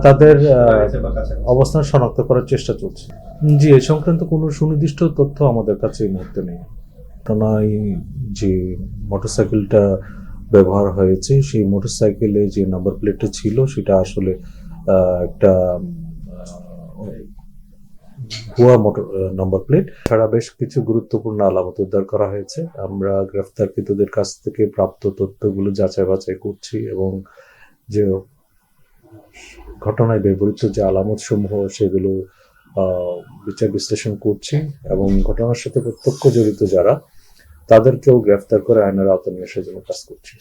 তাদের অবস্থান শনাক্ত করার চেষ্টা চলছে। জি, এ সংক্রান্ত কোনো সুনির্দিষ্ট তথ্য আমাদের কাছে এই মুহূর্তে নেই। ঘটনায় যে মোটরসাইকেলটা ব্যবহার হয়েছে সেই মোটরসাইকেলে যে নাম্বার প্লেটটা ছিল সেটা আসলে একটা ভুয়া মোটর নাম্বার প্লেট ছাড়া বেশ কিছু গুরুত্বপূর্ণ আলামত উদ্ধার করা হয়েছে। আমরা গ্রেফতারকৃতদের কাছ থেকে প্রাপ্ত তথ্যগুলো যাচাই বাছাই করছি এবং যে ঘটনায় ব্যবহৃত যে আলামত সমূহ সেগুলো বিচার বিশ্লেষণ করছি এবং ঘটনার সাথে প্রত্যক্ষ জড়িত যারা তাদেরকেও গ্রেফতার করে আইনের আওতায় নিয়ে আসার জন্য কাজ করছি।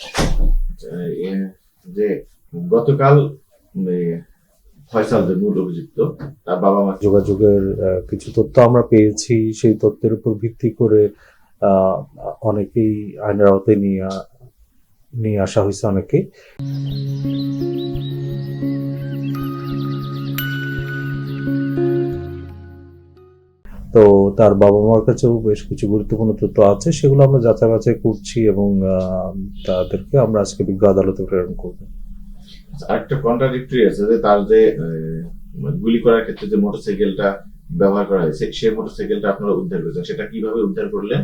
যে গতকাল ফয়সাল যে মূল অভিযুক্ত তার বাবা মা যোগাযোগের কিছু তথ্য আমরা পেয়েছি, সেই তথ্যের উপর ভিত্তি করে অনেকেই আইনের আওতায় নিয়ে আসা হয়েছে অনেকেই। তো তার বাবা মার কাছেও বেশ কিছু গুরুত্বপূর্ণ তথ্য আছে, সেগুলো আমরা যাচাই বাছাই করছি এবং তাদেরকে আমরা আজকে বিজ্ঞ আদালতে প্রেরণ করবো। আরেকটা কন্ট্রাডিক্টরি আছে যে তার যে গুলি করার ক্ষেত্রে যে মোটরসাইকেলটা ব্যবহার করা হয়েছে সেই মোটরসাইকেলটা আপনারা উদ্ধার করেছেন, সেটা কিভাবে উদ্ধার করলেন?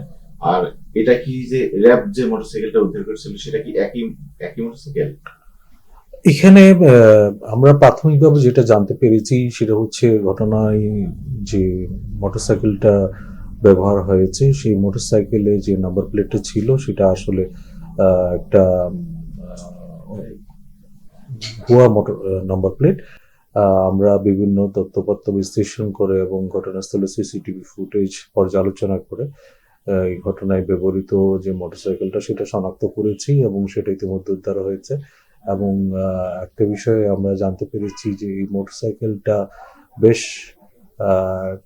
আর এটা কি যে র্যাব যে মোটরসাইকেলটা উদ্ধার করেছিল সেটা কি একই মোটরসাইকেল? এখানে আমরা প্রাথমিকভাবে যেটা জানতে পেরেছি সেটা হচ্ছে ঘটনায় যে মোটরসাইকেলটা ব্যবহার হয়েছে সেই মোটরসাইকেলে যে নাম্বার প্লেটটা ছিল সেটা আসলে একটা ভুয়া নাম্বার প্লেট। আমরা বিভিন্ন তথ্যপত্র বিশ্লেষণ করে এবং ঘটনাস্থলে সিসিটিভি ফুটেজ পর্যালোচনা করে এই ঘটনায় ব্যবহৃত যে মোটরসাইকেলটা সেটা শনাক্ত করেছি এবং সেটা ইতিমধ্যে উদ্ধার হয়েছে। এবং একটা বিষয়ে আমরা জানতে পেরেছি যে এই মোটরসাইকেলটা বেশ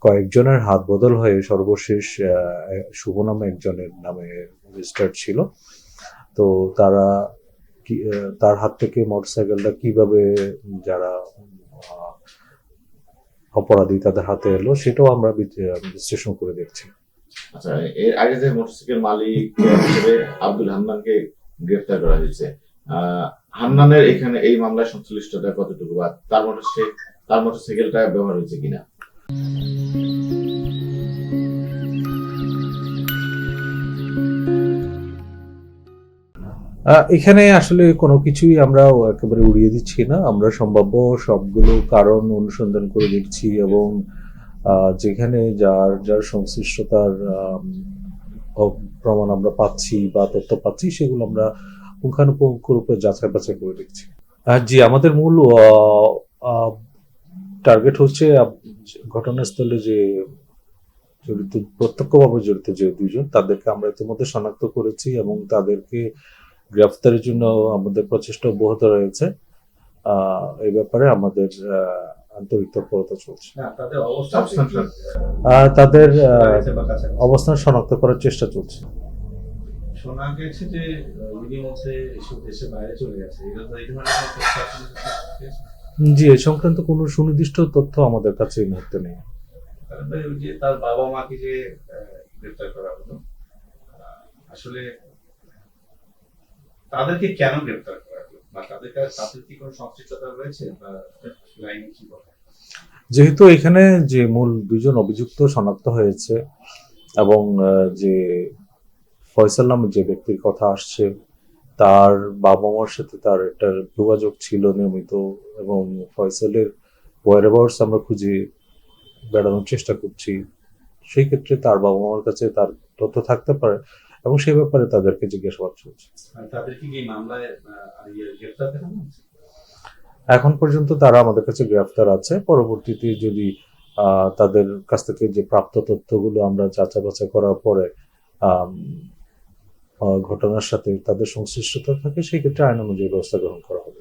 কয়েকজনের হাত বদল হয়ে সর্বশেষ শুভ নামে একজনের নামে রেজিস্টার্ড ছিল। তো তার হাত থেকে মোটরসাইকেলটা কিভাবে যারা অপরাধী তাদের হাতে এলো সেটাও আমরা বিশ্লেষণ করে দেখছি। আচ্ছা, এর আগে যে মোটরসাইকেল মালিক হিসেবে আব্দুল হান্নানকে গ্রেফতার করা হয়েছে, হান্নানের এখানে এই মামলায় সংশ্লিষ্টতা কতটুকু বা তার মোটরসাইকেলটা ব্যবহার হয়েছে কিনা? এখানে আসলে কোনো কিছুই আমরা একেবারে উড়িয়ে দিচ্ছি না। আমরা সম্ভাব্য সবগুলো কারণ অনুসন্ধান করে দেখছি এবং যেখানে যার সংশ্লিষ্টতার প্রমাণ আমরা পাচ্ছি বা তথ্য পাচ্ছি সেগুলো আমরা পুঙ্খানুপুঙ্খ রূপে যাচাই বাছাই করে দেখছি। জি, আমাদের মূল টার্গেট হচ্ছে ঘটনাস্থলে যে প্রত্যক্ষভাবে জড়িত যে দুইজন তাদেরকে আমরা ইতিমধ্যে শনাক্ত করেছি এবং তাদেরকে গ্রেফতারের জন্য আমাদের প্রচেষ্টা অব্যাহত রয়েছে। এই ব্যাপারে আমাদের আন্তরিক তৎপরতা চলছে। তাদের অবস্থান শনাক্ত করার চেষ্টা চলছে। শোনা গেছে যে ইতিমধ্যে এসব দেশে বাইরে চলে গেছে, জি, এ সংক্রান্ত কোনো সুনির্দিষ্ট তথ্য আমাদের কাছে এই মুহূর্তে নেই। যে তার বাবা মাকে যে গ্রেফতার করা হলো, আসলে তাদেরকে কেন গ্রেফতার করা হলো বা তাদের কি কোনো সংশ্লিষ্টতা রয়েছে বা লাইন কি বলে? যেহেতু এখানে যে মূল দুজন অভিযুক্ত শনাক্ত হয়েছে এবং যে ফয়সাল নামে যে ব্যক্তির কথা আসছে তার বাবা মার সাথে তার একটা যোগাযোগ ছিল নিয়মিত এবং ফয়সালের ওয়ারঅ্যাবাউটস আমরা খুঁজে বেড়ানোর চেষ্টা করছি। সেই ক্ষেত্রে তার বাবা মার কাছে তার তথ্য থাকতে পারে এবং সেই ব্যাপারে তাদেরকে জিজ্ঞাসাবাদ চলছে। এখন পর্যন্ত তারা আমাদের কাছে গ্রেফতার আছে। পরবর্তীতে যদি তাদের কাছ থেকে যে প্রাপ্ত তথ্যগুলো আমরা যাচাই বাছাই করার পরে ঘটনার সাথে তাদের সংশ্লিষ্টতা থাকে সেই ক্ষেত্রে আইন অনুযায়ী ব্যবস্থা গ্রহণ করা হবে।